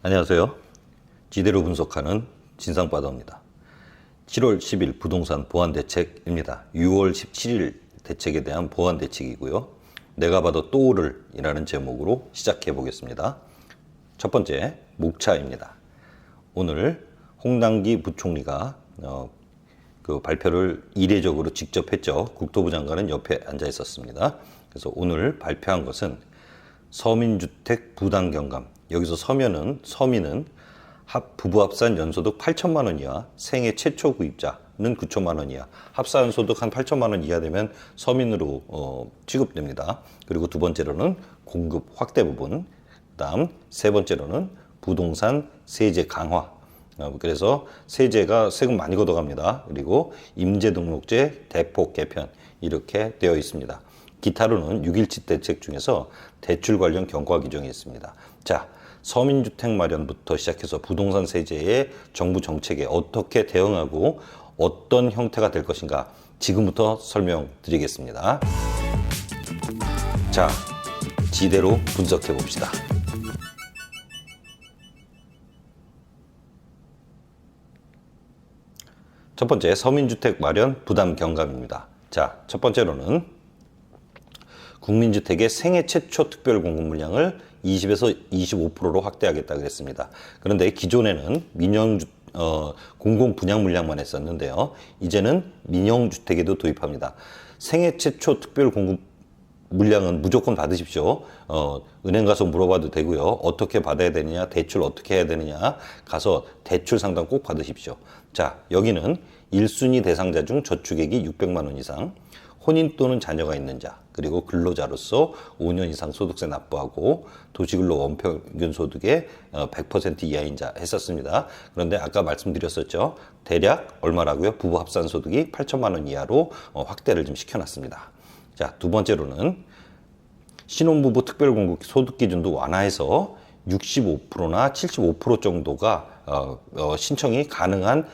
안녕하세요. 지대로 분석하는 진상바다입니다. 7월 10일 부동산 보완 대책입니다. 6월 17일 대책에 대한 보완 대책이고요. 내가 봐도 또 오를 이라는 제목으로 시작해 보겠습니다. 첫 번째, 목차입니다. 오늘 홍당기 부총리가 그 발표를 이례적으로 직접 했죠. 국토부 장관은 옆에 앉아 있었습니다. 그래서 오늘 발표한 것은 서민주택 부담 경감. 여기서 서민은 부부 합산 연소득 8천만 원 이하, 생애 최초 구입자는 9천만 원 이하, 합산 소득 한 8천만 원 이하 되면 서민으로 취급됩니다. 그리고 두 번째로는 공급 확대 부분, 그다음 세 번째로는 부동산 세제 강화. 그래서 세제가 세금 많이 걷어갑니다. 그리고 임대등록제 대폭 개편 이렇게 되어 있습니다. 기타로는 6.17 대책 중에서 대출 관련 경과 규정이 있습니다. 자, 서민주택 마련부터 시작해서 부동산 세제의 정부 정책에 어떻게 대응하고 어떤 형태가 될 것인가 지금부터 설명드리겠습니다. 자, 지대로 분석해 봅시다. 첫 번째, 서민주택 마련 부담 경감입니다. 자, 첫 번째로는 국민주택의 생애 최초 특별 공급 물량을 20에서 25%로 확대하겠다 그랬습니다. 그런데 기존에는 공공 분양 물량만 했었는데요. 이제는 민영주택에도 도입합니다. 생애 최초 특별 공급 물량은 무조건 받으십시오. 은행 가서 물어봐도 되고요. 어떻게 받아야 되느냐, 대출 어떻게 해야 되느냐 가서 대출 상담 꼭 받으십시오. 자, 여기는 1순위 대상자 중 저축액이 600만 원 이상, 혼인 또는 자녀가 있는 자, 그리고 근로자로서 5년 이상 소득세 납부하고 도시근로 원평균 소득의 100% 이하인 자 했었습니다. 그런데 아까 말씀드렸었죠. 대략 얼마라고요? 부부 합산 소득이 8천만 원 이하로 확대를 좀 시켜놨습니다. 자, 두 번째로는 신혼부부 특별공급 소득 기준도 완화해서 65%나 75% 정도가 신청이 가능한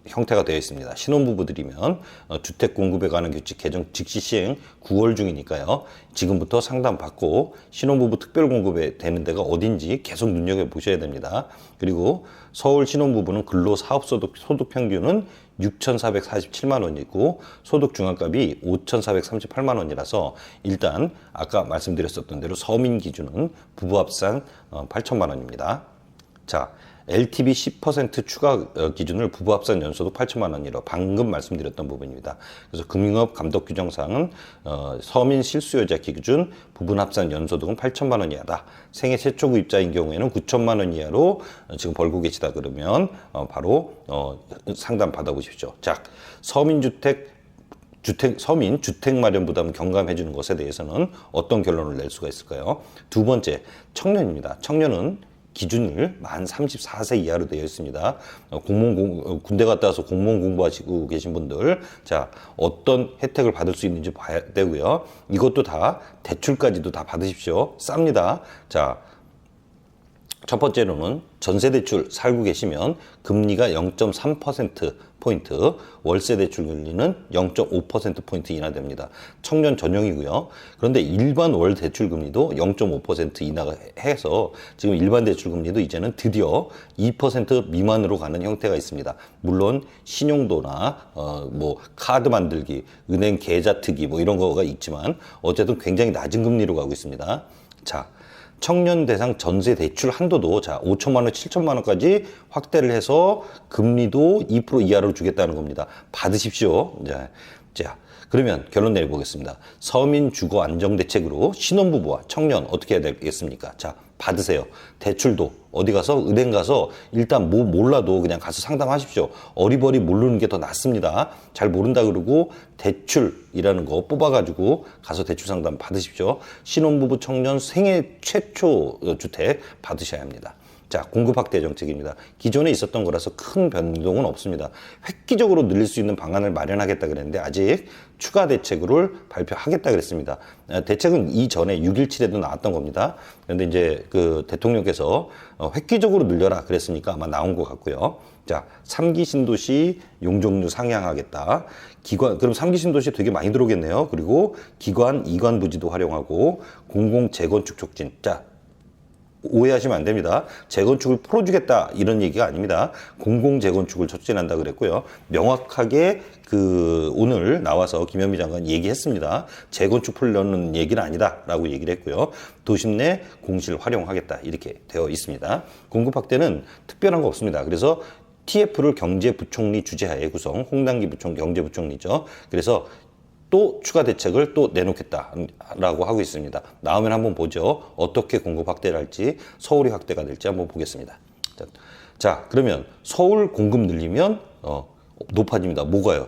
형태가 되어 있습니다. 신혼부부들이면 주택 공급에 관한 규칙 개정 즉시 시행 9월 중이니까요. 지금부터 상담받고 신혼부부 특별공급에 되는 데가 어딘지 계속 눈여겨보셔야 됩니다. 그리고 서울 신혼부부는 근로사업소득 소득 평균은 6,447만 원이고 소득 중앙값이 5,438만 원이라서 일단 아까 말씀드렸었던 대로 서민 기준은 부부 합산 8천만 원입니다. 자, LTV 10% 추가 기준을 부부 합산 연소득 8천만 원이라 방금 말씀드렸던 부분입니다. 그래서 금융업 감독 규정상은 서민 실수요자 기준 부분 합산 연소득은 8천만 원 이하다. 생애 최초 구입자인 경우에는 9천만 원 이하로 지금 벌고 계시다 그러면 바로 상담 받아보십시오. 자, 서민 주택 마련 부담 경감해 주는 것에 대해서는 어떤 결론을 낼 수가 있을까요? 두 번째, 청년입니다. 청년은 기준을 만 34세 이하로 되어 있습니다. 군대 갔다 와서 공무원 공부하시고 계신 분들, 자, 어떤 혜택을 받을 수 있는지 봐야 되고요. 이것도 다 대출까지도 다 받으십시오. 쌉니다. 자, 첫 번째로는 전세대출 살고 계시면 금리가 0.3%포인트, 월세대출 금리는 0.5%포인트 인하됩니다. 청년 전용이고요. 그런데 일반 월 대출 금리도 0.5% 인하해서 지금 일반 대출 금리도 이제는 드디어 2% 미만으로 가는 형태가 있습니다. 물론 신용도나 뭐 카드 만들기, 은행 계좌 트기 뭐 이런 거가 있지만 어쨌든 굉장히 낮은 금리로 가고 있습니다. 자, 청년 대상 전세 대출 한도도 자 5천만 원, 7천만 원까지 확대를 해서 금리도 2% 이하로 주겠다는 겁니다. 받으십시오. 자, 그러면 결론 내려보겠습니다. 서민 주거 안정 대책으로 신혼부부와 청년 어떻게 해야 되겠습니까? 자, 받으세요. 대출도 어디 가서 은행 가서 일단 뭐 몰라도 그냥 가서 상담하십시오. 어리버리 모르는 게 더 낫습니다. 잘 모른다 그러고 대출이라는 거 뽑아가지고 가서 대출 상담 받으십시오. 신혼부부 청년 생애 최초 주택 받으셔야 합니다. 자, 공급 확대 정책입니다. 기존에 있었던 거라서 큰 변동은 없습니다. 획기적으로 늘릴 수 있는 방안을 마련하겠다 그랬는데 아직 추가 대책을 발표하겠다 그랬습니다. 대책은 이전에 6.17에도 나왔던 겁니다. 그런데 이제 그 대통령께서 획기적으로 늘려라 그랬으니까 아마 나온 것 같고요. 자, 3기 신도시 용적률 상향하겠다. 그럼 3기 신도시 되게 많이 들어오겠네요. 그리고 기관, 이관 부지도 활용하고 공공 재건축 촉진. 자, 오해하시면 안 됩니다. 재건축을 풀어주겠다 이런 얘기가 아닙니다. 공공 재건축을 촉진한다 그랬고요. 명확하게 오늘 나와서 김현미 장관 얘기했습니다. 재건축 풀려는 얘기는 아니다라고 얘기를 했고요. 도심 내 공실 활용하겠다 이렇게 되어 있습니다. 공급 확대는 특별한 거 없습니다. 그래서 TF를 경제부총리 주재하에 구성, 홍당기 경제부총리죠. 그래서 또 추가 대책을 또 내놓겠다라고 하고 있습니다. 나오면 한번 보죠. 어떻게 공급 확대를 할지, 서울이 확대가 될지 한번 보겠습니다. 자, 그러면 서울 공급 늘리면 높아집니다. 뭐가요?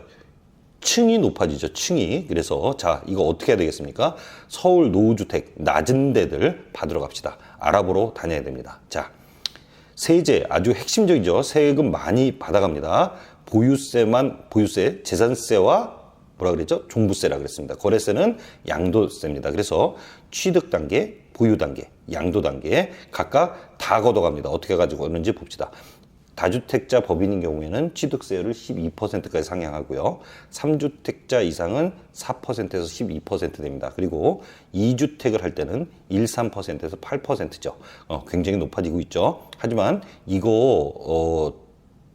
층이 높아지죠. 층이. 그래서 자, 이거 어떻게 해야 되겠습니까? 서울 노후주택 낮은 데들 받으러 갑시다. 알아보러 다녀야 됩니다. 자, 세제 아주 핵심적이죠. 세금 많이 받아갑니다. 보유세, 재산세와 뭐라 그랬죠? 종부세라 그랬습니다. 거래세는 양도세입니다. 그래서 취득 단계, 보유 단계, 양도 단계 각각 다 걷어갑니다. 어떻게 가지고 오는지 봅시다. 다주택자 법인인 경우에는 취득세율을 12%까지 상향하고요. 3주택자 이상은 4%에서 12% 됩니다. 그리고 2주택을 할 때는 13%에서 8%죠. 굉장히 높아지고 있죠. 하지만 이거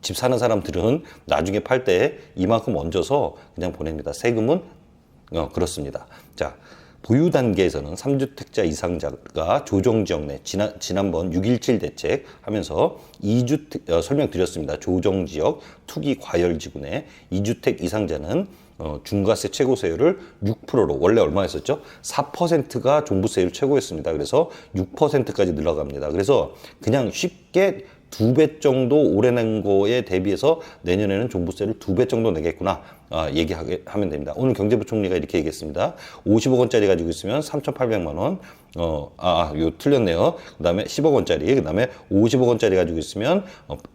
집 사는 사람들은 나중에 팔 때 이만큼 얹어서 그냥 보냅니다. 세금은 그렇습니다. 자, 보유 단계에서는 3주택자 이상자가 조정지역 내 지난번 6.17 대책 하면서 2주택 설명드렸습니다. 조정지역 투기 과열지구 내 2주택 이상자는 중과세 최고세율을 6%로 원래 얼마였었죠? 4%가 종부세율 최고였습니다. 그래서 6%까지 늘어갑니다. 그래서 그냥 쉽게 2배 정도 올해 낸 거에 대비해서 내년에는 종부세를 2배 정도 내겠구나 얘기하면 됩니다. 오늘 경제부총리가 이렇게 얘기했습니다. 50억 원짜리 가지고 있으면 3,800만 원. 요 틀렸네요. 그다음에 10억 원짜리, 그다음에 50억 원짜리 가지고 있으면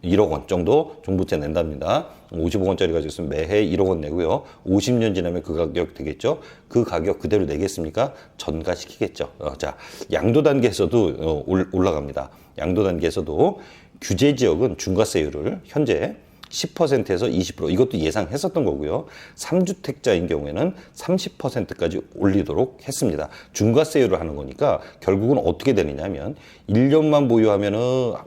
1억 원 정도 종부세 낸답니다. 50억 원짜리 가지고 있으면 매해 1억 원 내고요. 50년 지나면 그 가격 되겠죠. 그 가격 그대로 내겠습니까? 전가시키겠죠. 자, 양도 단계에서도 올라갑니다. 양도 단계에서도 규제 지역은 중과세율을 현재 10%에서 20% 이것도 예상했었던 거고요. 3주택자인 경우에는 30%까지 올리도록 했습니다. 중과세율을 하는 거니까 결국은 어떻게 되느냐면 1년만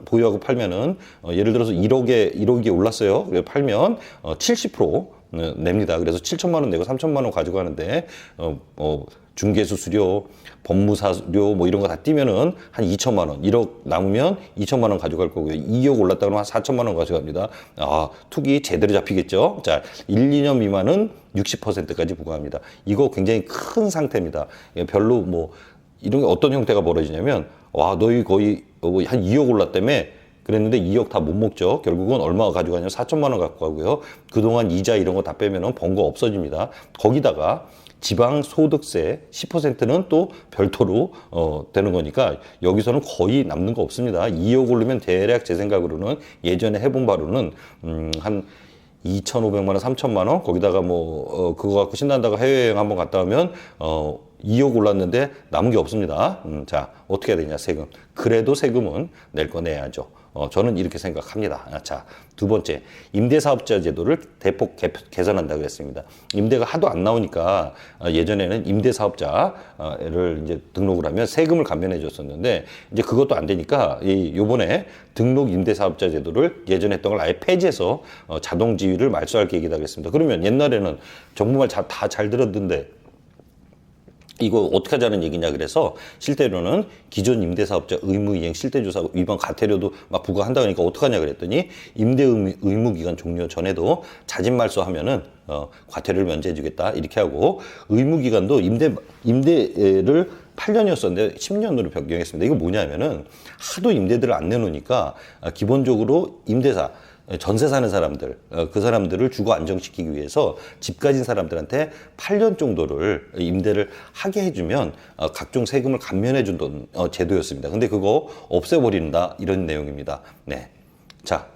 보유하고 팔면은 예를 들어서 1억이 올랐어요. 그래서 팔면 70% 냅니다. 그래서 7천만 원 내고 3천만 원 가지고 가는데 중개수 수료, 법무사료 뭐 이런 거 다 띄면은 한 2천만 원, 1억 남으면 2천만 원 가져갈 거고요. 2억 올랐다 그러면 한 4천만 원 가져갑니다. 투기 제대로 잡히겠죠. 자, 1, 2년 미만은 60%까지 부과합니다. 이거 굉장히 큰 상태입니다. 별로 뭐 이런 게 어떤 형태가 벌어지냐면 너희 거의 한 2억 올랐다며 그랬는데 2억 다 못 먹죠. 결국은 얼마 가져가냐면 4천만 원 갖고 가고요. 그동안 이자 이런 거 다 빼면은 번 거 없어집니다. 거기다가 지방소득세 10%는 또 별도로 되는 거니까 여기서는 거의 남는 거 없습니다. 2억 오르면 대략 제 생각으로는 예전에 해본 바로는 한 2,500만 원, 3천만 원 거기다가 그거 갖고 신난다고 해외여행 한번 갔다 오면 2억 올랐는데 남은 게 없습니다. 자, 어떻게 해야 되냐, 세금. 그래도 세금은 낼 거 내야죠. 저는 이렇게 생각합니다. 자, 두 번째, 임대사업자 제도를 대폭 개선한다고 했습니다. 임대가 하도 안 나오니까 예전에는 임대사업자를 이제 등록을 하면 세금을 감면해 줬었는데 이제 그것도 안 되니까 요번에 등록 임대사업자 제도를 예전에 했던 걸 아예 폐지해서 자동 지위를 말소할 계획이라고 했습니다. 그러면 옛날에는 정부 말 다 잘 들었는데 이거 어떻게 하자는 얘기냐 그래서 실제로는 기존 임대사업자 의무이행 실태조사 위반 과태료도 막 부과한다 그러니까 어떡하냐 그랬더니 임대 의무기간 종료 전에도 자진말소하면은 과태료를 면제해주겠다 이렇게 하고 의무기간도 임대를 8년이었었는데 10년으로 변경했습니다. 이거 뭐냐면은 하도 임대들을 안 내놓으니까 기본적으로 임대사 전세 사는 사람들, 그 사람들을 주거 안정시키기 위해서 집 가진 사람들한테 8년 정도를 임대를 하게 해주면 각종 세금을 감면해준다는 제도였습니다. 근데 그거 없애버린다 이런 내용입니다. 네. 자,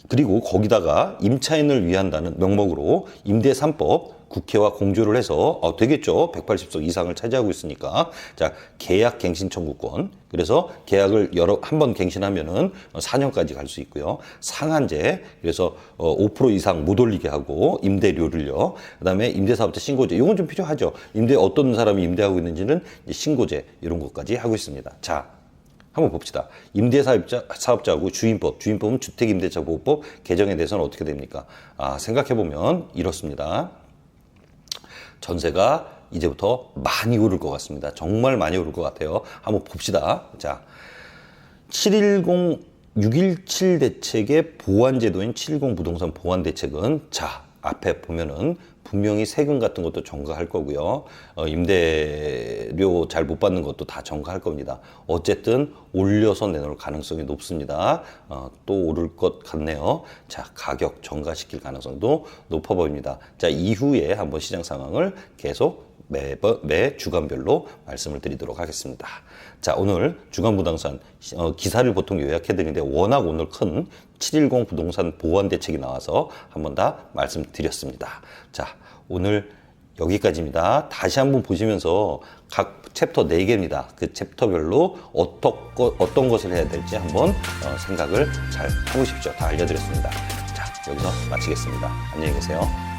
그리고 거기다가 임차인을 위한다는 명목으로 임대 3법 국회와 공조를 해서 되겠죠. 180석 이상을 차지하고 있으니까. 자, 계약 갱신 청구권. 그래서 계약을 한 번 갱신하면은 4년까지 갈 수 있고요. 상한제. 그래서 5% 이상 못 올리게 하고 임대료를요. 그다음에 임대사업자 신고제. 이건 좀 필요하죠. 어떤 사람이 임대하고 있는지는 신고제 이런 것까지 하고 있습니다. 자, 한번 봅시다. 임대사업자하고 주임법은 주택임대차보호법 개정에 대해서는 어떻게 됩니까? 생각해보면 이렇습니다. 전세가 이제부터 많이 오를 것 같습니다. 정말 많이 오를 것 같아요. 한번 봅시다. 자, 617 대책의 보완제도인 710 부동산 보완대책은 자, 앞에 보면은 분명히 세금 같은 것도 전가할 거고요. 임대료 잘 못 받는 것도 다 전가할 겁니다. 어쨌든 올려서 내놓을 가능성이 높습니다. 또 오를 것 같네요. 자, 가격 전가시킬 가능성도 높아 보입니다. 자, 이후에 한번 시장 상황을 계속 매 주간별로 말씀을 드리도록 하겠습니다. 자, 오늘 주간 부동산 기사를 보통 요약해드리는데 워낙 오늘 큰 710 부동산 보완 대책이 나와서 한번 다 말씀드렸습니다. 자, 오늘 여기까지입니다. 다시 한번 보시면서 각 챕터 4개입니다. 그 챕터별로 어떤 것을 해야 될지 한번 생각을 잘 해보십시오. 다 알려드렸습니다. 자, 여기서 마치겠습니다. 안녕히 계세요.